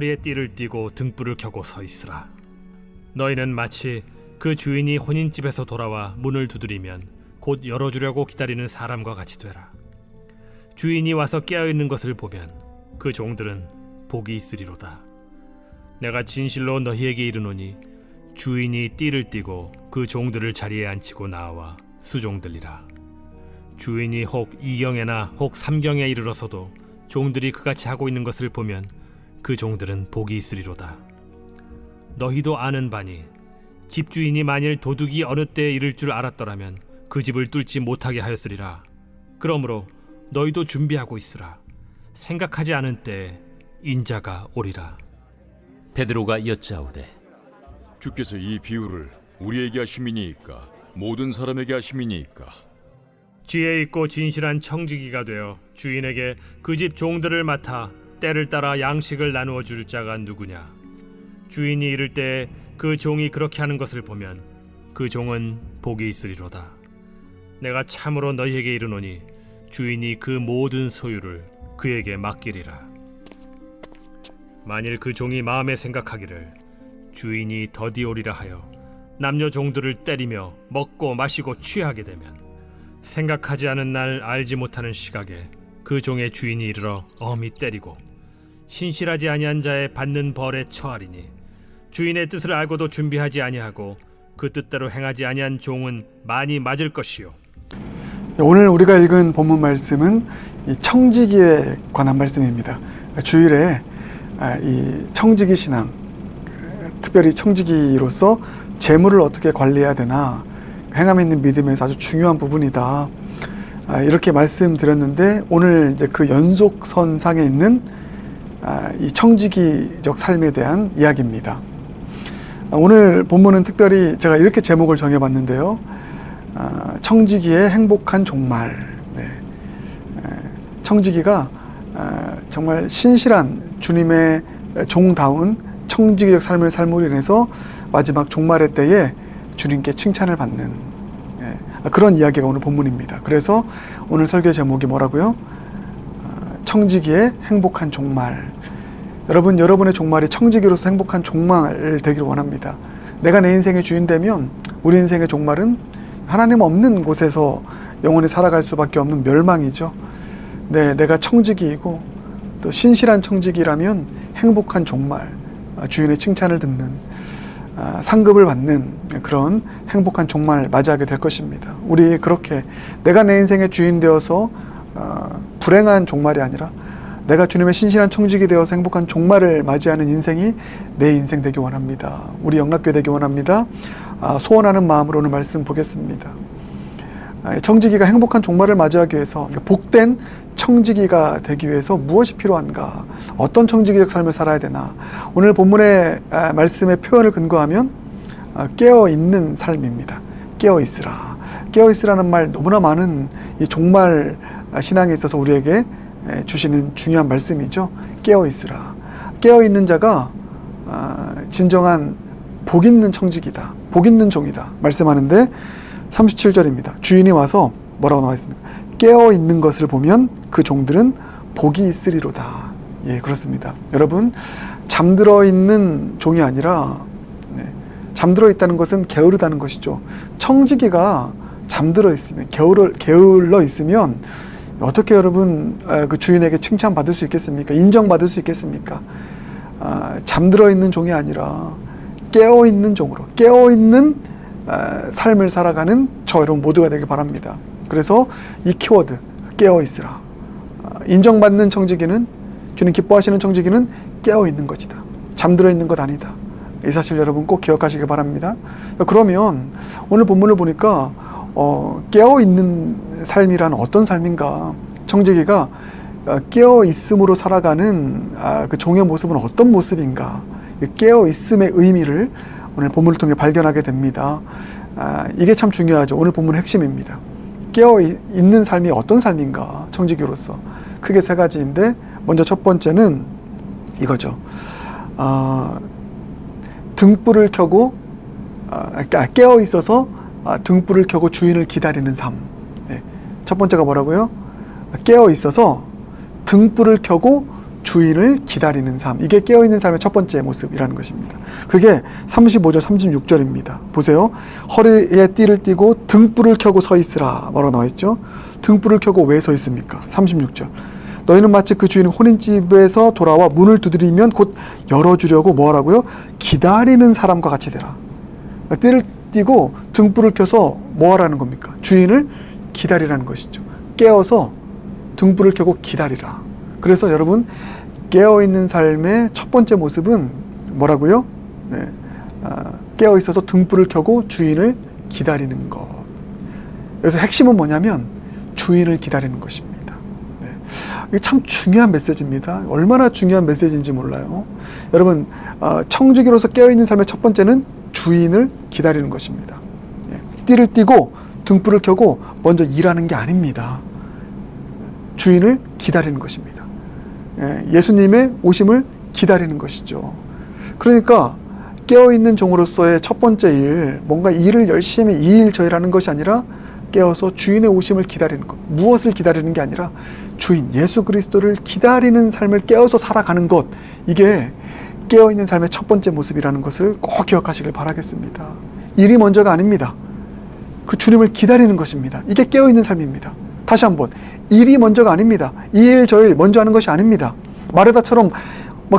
허리에 띠를 띠고 등불을 켜고 서 있으라. 너희는 마치 그 주인이 혼인집에서 돌아와 문을 두드리면 곧 열어주려고 기다리는 사람과 같이 되라. 주인이 와서 깨어있는 것을 보면 그 종들은 복이 있으리로다. 내가 진실로 너희에게 이르노니 주인이 띠를 띠고 그 종들을 자리에 앉히고 나와 수종들리라. 주인이 혹 2경에나 혹 3경에 이르러서도 종들이 그같이 하고 있는 것을 보면 그 종들은 복이 있으리로다. 너희도 아는 바니 집주인이 만일 도둑이 어느 때에 이를 줄 알았더라면 그 집을 뚫지 못하게 하였으리라. 그러므로 너희도 준비하고 있으라. 생각하지 않은 때에 인자가 오리라. 베드로가 여짜오되 주께서 이 비유를 우리에게 하심이니이까 모든 사람에게 하심이니이까? 지혜 있고 진실한 청지기가 되어 주인에게 그 집 종들을 맡아 때를 따라 양식을 나누어 줄 자가 누구냐? 주인이 이를 때에 그 종이 그렇게 하는 것을 보면 그 종은 복이 있으리로다. 내가 참으로 너희에게 이르노니 주인이 그 모든 소유를 그에게 맡기리라. 만일 그 종이 마음에 생각하기를 주인이 더디 오리라 하여 남녀 종들을 때리며 먹고 마시고 취하게 되면 생각하지 않은 날 알지 못하는 시각에 그 종의 주인이 이르러 엄히 때리고 신실하지 아니한 자의 받는 벌에 처하리니 주인의 뜻을 알고도 준비하지 아니하고 그 뜻대로 행하지 아니한 종은 많이 맞을 것이요. 오늘 우리가 읽은 본문 말씀은 이 청지기에 관한 말씀입니다. 주일에 이 청지기 신앙, 특별히 청지기로서 재물을 어떻게 관리해야 되나, 행함에 있는 믿음에서 아주 중요한 부분이다, 이렇게 말씀드렸는데, 오늘 이제 그 연속선상에 있는 이 청지기적 삶에 대한 이야기입니다. 오늘 본문은 특별히 제가 이렇게 제목을 정해봤는데요. 청지기의 행복한 종말. 네. 청지기가 정말 신실한 주님의 종다운 청지기적 삶을 삶으로 인해서 마지막 종말의 때에 주님께 칭찬을 받는 그런 이야기가 오늘 본문입니다. 그래서 오늘 설교 제목이 뭐라고요? 청지기의 행복한 종말. 여러분의 종말이 청지기로서 행복한 종말 되기를 원합니다. 내가 내 인생의 주인 되면 우리 인생의 종말은 하나님 없는 곳에서 영원히 살아갈 수밖에 없는 멸망이죠. 네, 내가 청지기이고 또 신실한 청지기라면 행복한 종말, 주인의 칭찬을 듣는, 상급을 받는 그런 행복한 종말 맞이하게 될 것입니다. 우리 그렇게 내가 내 인생의 주인 되어서 불행한 종말이 아니라 내가 주님의 신실한 청지기 되어서 행복한 종말을 맞이하는 인생이 내 인생 되기 원합니다. 우리 영락교회 되기 원합니다. 소원하는 마음으로 오늘 말씀 보겠습니다. 청지기가 행복한 종말을 맞이하기 위해서, 복된 청지기가 되기 위해서 무엇이 필요한가? 어떤 청지기적 삶을 살아야 되나? 오늘 본문의 말씀의 표현을 근거하면 깨어있는 삶입니다. 깨어있으라. 깨어있으라는 말, 너무나 많은 이 종말 신앙에 있어서 우리에게 주시는 중요한 말씀이죠. 깨어있으라. 깨어있는 자가 진정한 복 있는 청지기다, 복 있는 종이다 말씀하는데, 37절입니다. 주인이 와서 뭐라고 나와 있습니까? 깨어있는 것을 보면 그 종들은 복이 있으리로다. 예, 그렇습니다. 여러분, 잠들어 있는 종이 아니라, 잠들어 있다는 것은 게으르다는 것이죠. 청지기가 잠들어 있으면, 게을러 있으면 어떻게 여러분 그 주인에게 칭찬받을 수 있겠습니까? 인정받을 수 있겠습니까? 잠들어 있는 종이 아니라 깨어있는 종으로, 깨어있는 삶을 살아가는 저 여러분 모두가 되길 바랍니다. 그래서 이 키워드, 깨어있으라. 인정받는 청지기는, 주님 기뻐하시는 청지기는 깨어있는 것이다. 잠들어 있는 것 아니다. 이 사실 여러분 꼭 기억하시길 바랍니다. 그러면 오늘 본문을 보니까 깨어있는 삶이란 어떤 삶인가? 청지기가 깨어있음으로 살아가는 그 종의 모습은 어떤 모습인가? 깨어있음의 의미를 오늘 본문을 통해 발견하게 됩니다. 이게 참 중요하죠. 오늘 본문의 핵심입니다. 깨어있는 삶이 어떤 삶인가? 청지기로서 크게 세 가지인데, 먼저 첫 번째는 이거죠. 등불을 켜고, 깨어있어서 등불을 켜고 주인을 기다리는 삶. 첫 번째가 뭐라고요? 깨어있어서 등불을 켜고 주인을 기다리는 삶. 이게 깨어있는 삶의 첫 번째 모습이라는 것입니다. 그게 35절, 36절입니다. 보세요. 허리에 띠를 띠고 등불을 켜고 서 있으라. 뭐라고 나와 있죠? 등불을 켜고 왜 서 있습니까? 36절. 너희는 마치 그 주인이 혼인집에서 돌아와 문을 두드리면 곧 열어주려고 뭐 하라고요? 기다리는 사람과 같이 되라. 띠를 띠고 등불을 켜서 뭐 하라는 겁니까? 주인을 기다리라는 것이죠. 깨어서 등불을 켜고 기다리라. 그래서 여러분, 깨어있는 삶의 첫 번째 모습은 뭐라고요? 네. 깨어있어서 등불을 켜고 주인을 기다리는 것. 여기서 핵심은 뭐냐면 주인을 기다리는 것입니다. 네. 이게 참 중요한 메시지입니다. 얼마나 중요한 메시지인지 몰라요. 여러분, 청지기로서 깨어있는 삶의 첫 번째는 주인을 기다리는 것입니다. 네. 띠를 띠고 등불을 켜고 먼저 일하는 게 아닙니다. 주인을 기다리는 것입니다. 예수님의 오심을 기다리는 것이죠. 그러니까 깨어있는 종으로서의 첫 번째 일, 뭔가 일을 열심히 이 일 저 일하는 것이 아니라 깨어서 주인의 오심을 기다리는 것. 무엇을 기다리는 게 아니라 주인 예수 그리스도를 기다리는 삶을 깨어서 살아가는 것. 이게 깨어있는 삶의 첫 번째 모습이라는 것을 꼭 기억하시길 바라겠습니다. 일이 먼저가 아닙니다. 그 주님을 기다리는 것입니다. 이게 깨어있는 삶입니다. 다시 한번, 일이 먼저가 아닙니다. 이 일 저 일 먼저 하는 것이 아닙니다. 마르다처럼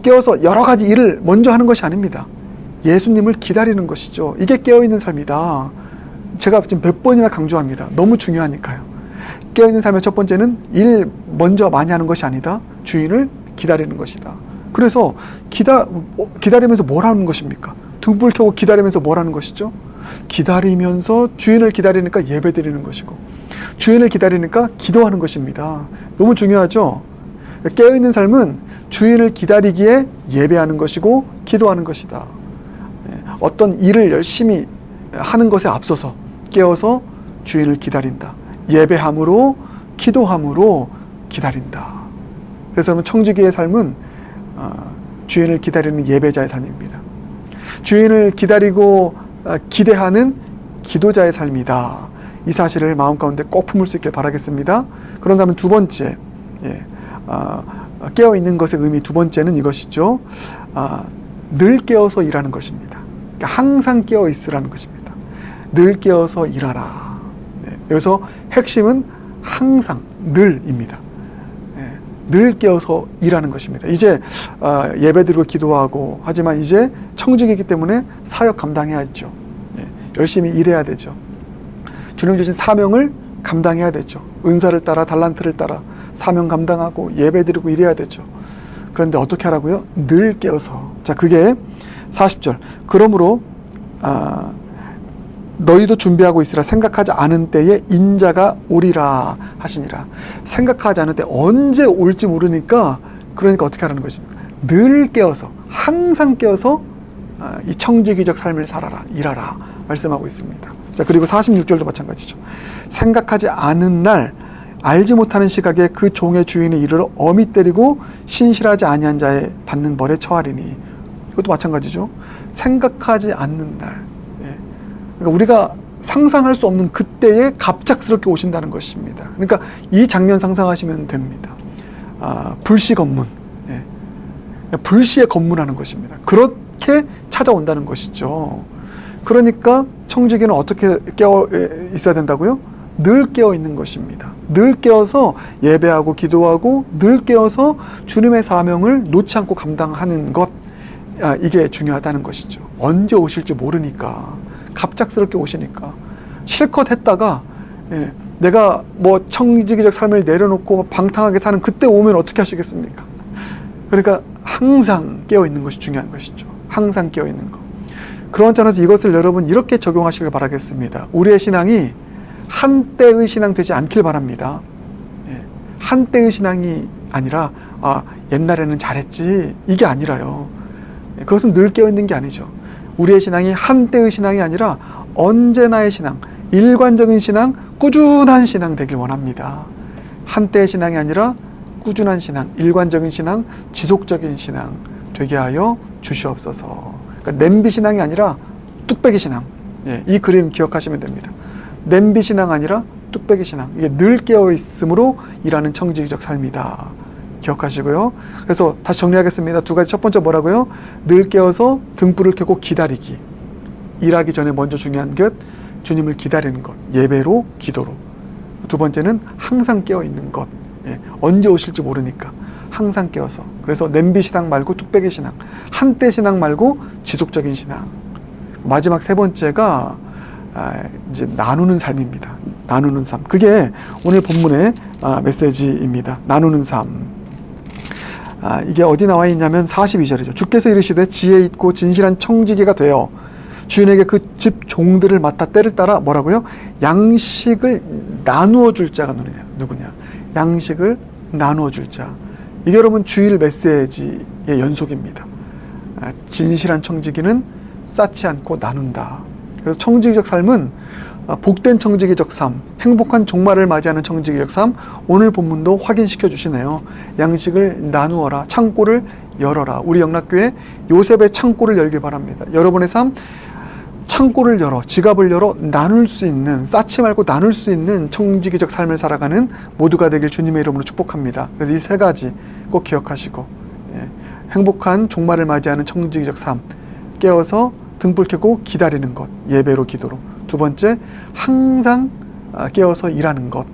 깨어서 여러 가지 일을 먼저 하는 것이 아닙니다. 예수님을 기다리는 것이죠. 이게 깨어있는 삶이다. 제가 지금 몇 번이나 강조합니다. 너무 중요하니까요. 깨어있는 삶의 첫 번째는 일 먼저 많이 하는 것이 아니다. 주인을 기다리는 것이다. 그래서 기다리면서 뭘 하는 것입니까? 등불 켜고 기다리면서 뭘 하는 것이죠? 기다리면서 주인을 기다리니까 예배 드리는 것이고, 주인을 기다리니까 기도하는 것입니다. 너무 중요하죠? 깨어있는 삶은 주인을 기다리기에 예배하는 것이고 기도하는 것이다. 어떤 일을 열심히 하는 것에 앞서서 깨어서 주인을 기다린다. 예배함으로, 기도함으로 기다린다. 그래서 여러분, 청지기의 삶은 주인을 기다리는 예배자의 삶입니다. 주인을 기다리고 기대하는 기도자의 삶이다. 이 사실을 마음 가운데 꼭 품을 수 있길 바라겠습니다. 그런가 하면 두 번째, 깨어있는 것의 의미 두 번째는 이것이죠. 늘 깨어서 일하는 것입니다. 그러니까 항상 깨어있으라는 것입니다. 늘 깨어서 일하라. 여기서 핵심은 항상, 늘입니다. 늘 깨어서 일하는 것입니다. 이제 예배드리고 기도하고 하지만 이제 청직이기 때문에 사역 감당해야죠. 열심히 일해야 되죠. 주님 주신 사명을 감당해야 되죠. 은사를 따라 달란트를 따라 사명 감당하고 예배드리고 일해야 되죠. 그런데 어떻게 하라고요? 늘 깨어서. 자, 그게 40절. 그러므로 너희도 준비하고 있으라. 생각하지 않은 때에 인자가 오리라 하시니라. 생각하지 않은 때 언제 올지 모르니까, 그러니까 어떻게 하라는 것입니까? 늘 깨어서, 항상 깨어서 이 청지기적 삶을 살아라, 일하라 말씀하고 있습니다. 자, 그리고 46절도 마찬가지죠. 생각하지 않은 날, 알지 못하는 시각에 그 종의 주인의 이르러 어미 때리고 신실하지 아니한 자의 받는 벌에 처하리니. 이것도 마찬가지죠. 생각하지 않는 날. 그러니까 우리가 상상할 수 없는 그때에 갑작스럽게 오신다는 것입니다. 그러니까 이 장면 상상하시면 됩니다. 불시 검문. 불시에 검문하는 것입니다. 그렇게 찾아온다는 것이죠. 그러니까 청지기는 어떻게 깨어 있어야 된다고요? 늘 깨어 있는 것입니다. 늘 깨어서 예배하고 기도하고 늘 깨어서 주님의 사명을 놓지 않고 감당하는 것, 이게 중요하다는 것이죠. 언제 오실지 모르니까, 갑작스럽게 오시니까 실컷 했다가 내가 청지기적 삶을 내려놓고 방탕하게 사는 그때 오면 어떻게 하시겠습니까? 그러니까 항상 깨어 있는 것이 중요한 것이죠. 항상 깨어 있는 것. 그런 점에서 이것을 여러분 이렇게 적용하시길 바라겠습니다. 우리의 신앙이 한때의 신앙 되지 않길 바랍니다. 한때의 신앙이 아니라 옛날에는 잘했지, 이게 아니라요. 그것은 늘 깨어있는 게 아니죠. 우리의 신앙이 한때의 신앙이 아니라 언제나의 신앙, 일관적인 신앙, 꾸준한 신앙 되길 원합니다. 한때의 신앙이 아니라 꾸준한 신앙, 일관적인 신앙, 지속적인 신앙 되게 하여 주시옵소서. 그러니까 냄비 신앙이 아니라 뚝배기 신앙. 이 그림 기억하시면 됩니다. 냄비 신앙 아니라 뚝배기 신앙. 이게 늘 깨어 있음으로 일하는 청지기적 삶이다. 기억하시고요. 그래서 다시 정리하겠습니다. 두 가지. 첫 번째 뭐라고요? 늘 깨어서 등불을 켜고 기다리기. 일하기 전에 먼저 중요한 것, 주님을 기다리는 것. 예배로, 기도로. 두 번째는 항상 깨어 있는 것. 언제 오실지 모르니까 항상 깨어서. 그래서 냄비 신앙 말고 뚝배기 신앙, 한때 신앙 말고 지속적인 신앙. 마지막 세 번째가 이제 나누는 삶입니다. 나누는 삶. 그게 오늘 본문의 메시지입니다. 나누는 삶. 이게 어디 나와 있냐면 42절이죠. 주께서 이르시되 지혜 있고 진실한 청지기가 되어 주인에게 그 집 종들을 맡아 때를 따라 뭐라고요? 양식을 나누어 줄 자가 누구냐? 양식을 나누어 줄 자. 이게 여러분 주일 메시지의 연속입니다. 진실한 청지기는 쌓지 않고 나눈다. 그래서 청지기적 삶은 복된 청지기적 삶, 행복한 종말을 맞이하는 청지기적 삶, 오늘 본문도 확인시켜 주시네요. 양식을 나누어라, 창고를 열어라. 우리 영락교회 요셉의 창고를 열기 바랍니다. 여러분의 삶, 창고를 열어, 지갑을 열어 나눌 수 있는, 쌓지 말고 나눌 수 있는 청지기적 삶을 살아가는 모두가 되길 주님의 이름으로 축복합니다. 그래서 이 세 가지 꼭 기억하시고, 행복한 종말을 맞이하는 청지기적 삶, 깨어서 등불 켜고 기다리는 것, 예배로 기도로. 두 번째, 항상 깨어서 일하는 것,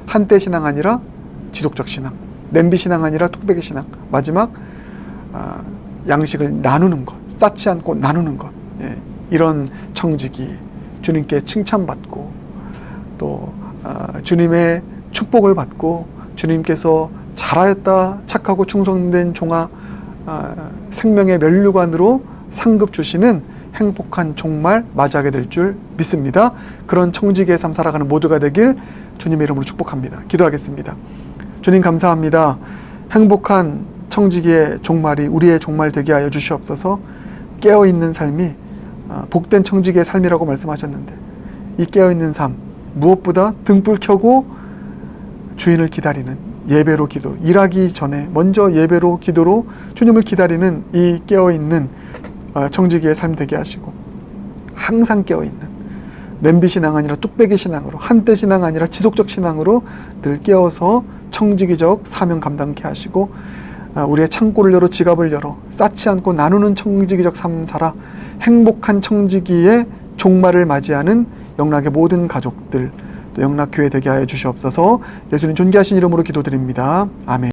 한때 신앙 아니라 지속적 신앙, 냄비 신앙 아니라 뚝배기 신앙. 마지막, 양식을 나누는 것, 쌓지 않고 나누는 것. 이런 청지기, 주님께 칭찬받고 또 주님의 축복을 받고 주님께서 잘하였다, 착하고 충성된 종아, 생명의 면류관으로 상급 주시는 행복한 종말 맞이하게 될 줄 믿습니다. 그런 청지기의 삶 살아가는 모두가 되길 주님의 이름으로 축복합니다. 기도하겠습니다. 주님 감사합니다. 행복한 청지기의 종말이 우리의 종말 되게 하여 주시옵소서. 깨어있는 삶이 복된 청지기의 삶이라고 말씀하셨는데, 이 깨어있는 삶, 무엇보다 등불 켜고 주인을 기다리는 예배로 기도, 일하기 전에 먼저 예배로 기도로 주님을 기다리는 이 깨어있는 청지기의 삶 되게 하시고, 항상 깨어있는 냄비 신앙 아니라 뚝배기 신앙으로, 한때 신앙 아니라 지속적 신앙으로 늘 깨어서 청지기적 사명 감당케 하시고, 우리의 창고를 열어 지갑을 열어 쌓지 않고 나누는 청지기적 삶 살아 행복한 청지기의 종말을 맞이하는 영락의 모든 가족들, 또 영락교회 되게 하여 주시옵소서. 예수님 존귀하신 이름으로 기도드립니다. 아멘.